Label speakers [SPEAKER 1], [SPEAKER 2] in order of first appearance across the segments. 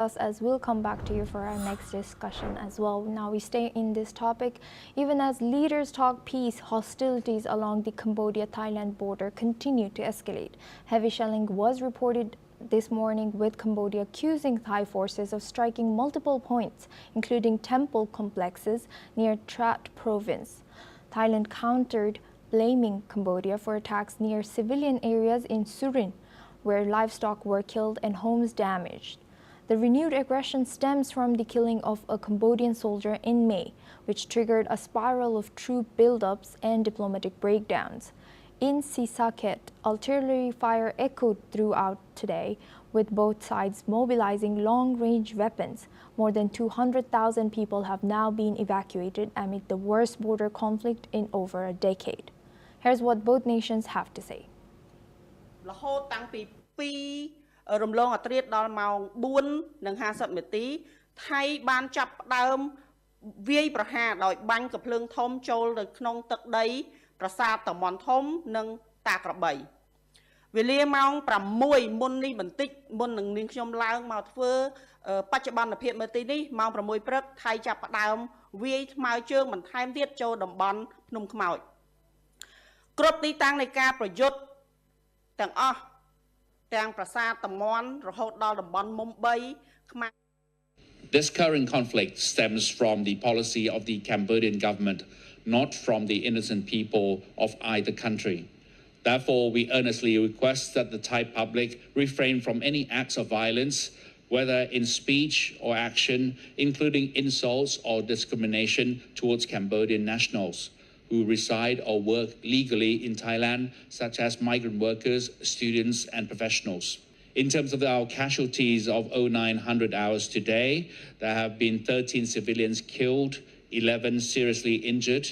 [SPEAKER 1] as we'll come back to you for our next discussion as well. Now we stay in this topic. Even as leaders talk peace, hostilities along the Cambodia-Thailand border continue to escalate. Heavy shelling was reported this morning, with Cambodia accusing Thai forces of striking multiple points, including temple complexes near Trat province. Thailand countered, blaming Cambodia for attacks near civilian areas in Surin, where livestock were killed and homes damaged. The renewed aggression stems from the killing of a Cambodian soldier in May, which triggered a spiral of troop buildups and diplomatic breakdowns. In Sisaket, artillery fire echoed throughout today, with both sides mobilizing long-range weapons. More than 200,000 people have now been evacuated amid the worst border conflict in over a decade. Here's what both nations have to say.
[SPEAKER 2] រំលងអត្រាដល់ម៉ោង 4:50 នាទី ថៃបានចាប់ផ្ដើមវាយប្រហារដោយបាញ់កាភ្លើងធំចូលទៅក្នុងទឹកដីប្រាសាទតមន់ធំនិងតាក្របីវេលាម៉ោង 6 មុននេះបន្តិចមុននឹងនាងខ្ញុំឡើងមកធ្វើបច្ចុប្បន្នភាពនៅទីនេះម៉ោង 6 ព្រឹកថៃចាប់ផ្ដើមវាយថ្មើរជើងបន្ថែមទៀតចូលតំបន់ភ្នំខ្មោចគ្រប់ទីតាំងនៃការប្រយុទ្ធទាំងអស់
[SPEAKER 3] This current conflict stems from the policy of the Cambodian government, not from the innocent people of either country. Therefore, we earnestly request that the Thai public refrain from any acts of violence, whether in speech or action, including insults or discrimination towards Cambodian nationals who reside or work legally in Thailand, such as migrant workers, students, and professionals. In terms of our casualties of 0900 hours today, there have been 13 civilians killed, 11 seriously injured,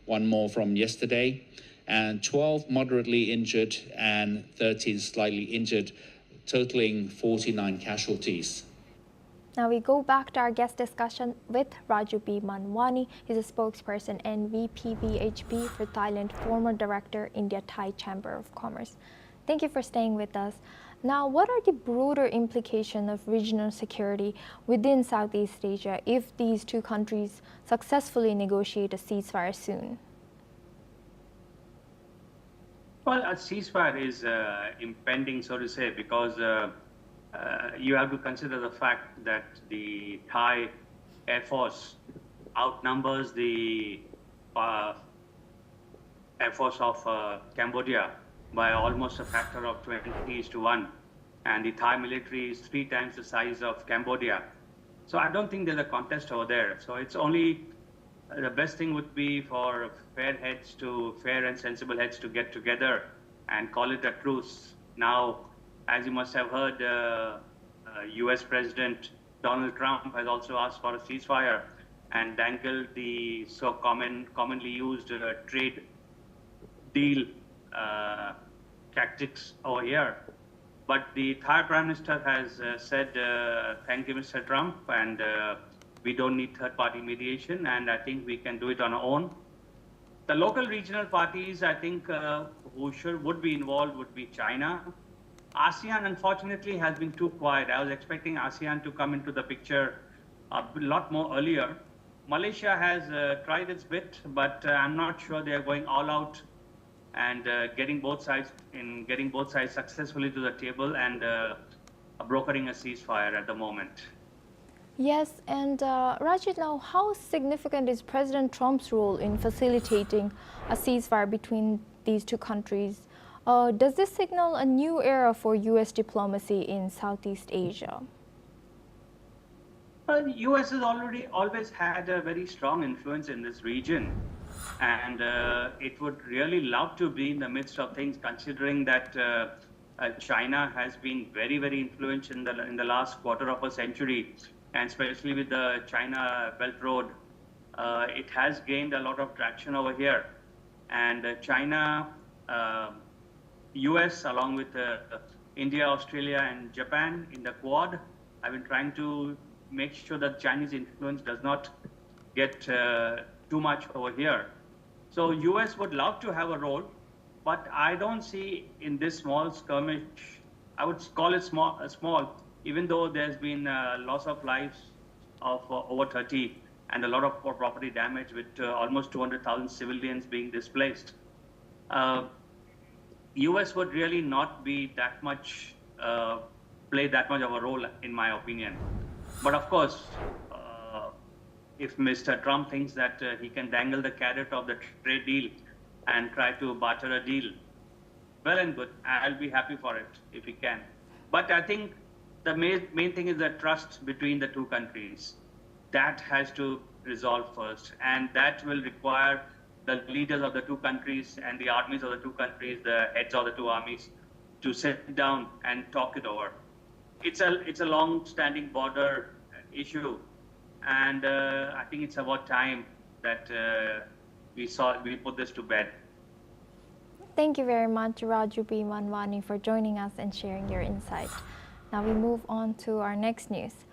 [SPEAKER 3] one more from yesterday, and 12 moderately injured and 13 slightly injured, totaling 49 casualties.
[SPEAKER 1] Now we go back to our guest discussion with Raju B. Manwani. He's a spokesperson and VPVHB for Thailand, former director, India-Thai Chamber of Commerce. Thank you for staying with us. Now, what are the broader implications of regional security within Southeast Asia if these two countries successfully negotiate a ceasefire soon?
[SPEAKER 4] Well, a ceasefire is impending, so to say, because you have to consider the fact that the Thai Air Force outnumbers the Air Force of Cambodia by almost a factor of 20:1, and the Thai military is 3 times the size of Cambodia. So I don't think there's a contest over there. So it's only the best thing would be for fair and sensible heads to get together and call it a truce. Now, as you must have heard, US President Donald Trump has also asked for a ceasefire and dangled the so commonly used trade deal tactics over here. But the Thai Prime Minister has said, thank you, Mr. Trump, and we don't need third-party mediation, and I think we can do it on our own. The local regional parties, I think, who would be involved would be China. ASEAN, unfortunately, has been too quiet. I was expecting ASEAN to come into the picture a lot more earlier. Malaysia has tried its bit, but I'm not sure they are going all out and getting both sides successfully to the table and brokering a ceasefire at the moment.
[SPEAKER 1] Yes, and Rajit, now how significant is President Trump's role in facilitating a ceasefire between these two countries? Does this signal a new era for U.S. diplomacy in Southeast Asia?
[SPEAKER 4] Well, the U.S. has always had a very strong influence in this region, and it would really love to be in the midst of things, considering that China has been very, very influential in the last quarter of a century, and especially with the China Belt Road, it has gained a lot of traction over here, and China. US along with India, Australia and Japan in the Quad have been trying to make sure that Chinese influence does not get too much over here. So US would love to have a role, but I don't see in this small skirmish, I would call it small, even though there's been loss of lives of over 30 and a lot of property damage with almost 200,000 civilians being displaced, US would really not be that much, play that much of a role, in my opinion. But of course, if Mr. Trump thinks that he can dangle the carrot of the trade deal and try to barter a deal, well and good. I'll be happy for it if he can. But I think the main thing is the trust between the two countries. That has to resolve first, and that will require the leaders of the two countries and the armies of the two countries, the heads of the two armies, to sit down and talk it over. It's a long-standing border issue, and I think it's about time that we put this to bed.
[SPEAKER 1] Thank you very much, Raju B. Manwani, for joining us and sharing your insight. Now we move on to our next news.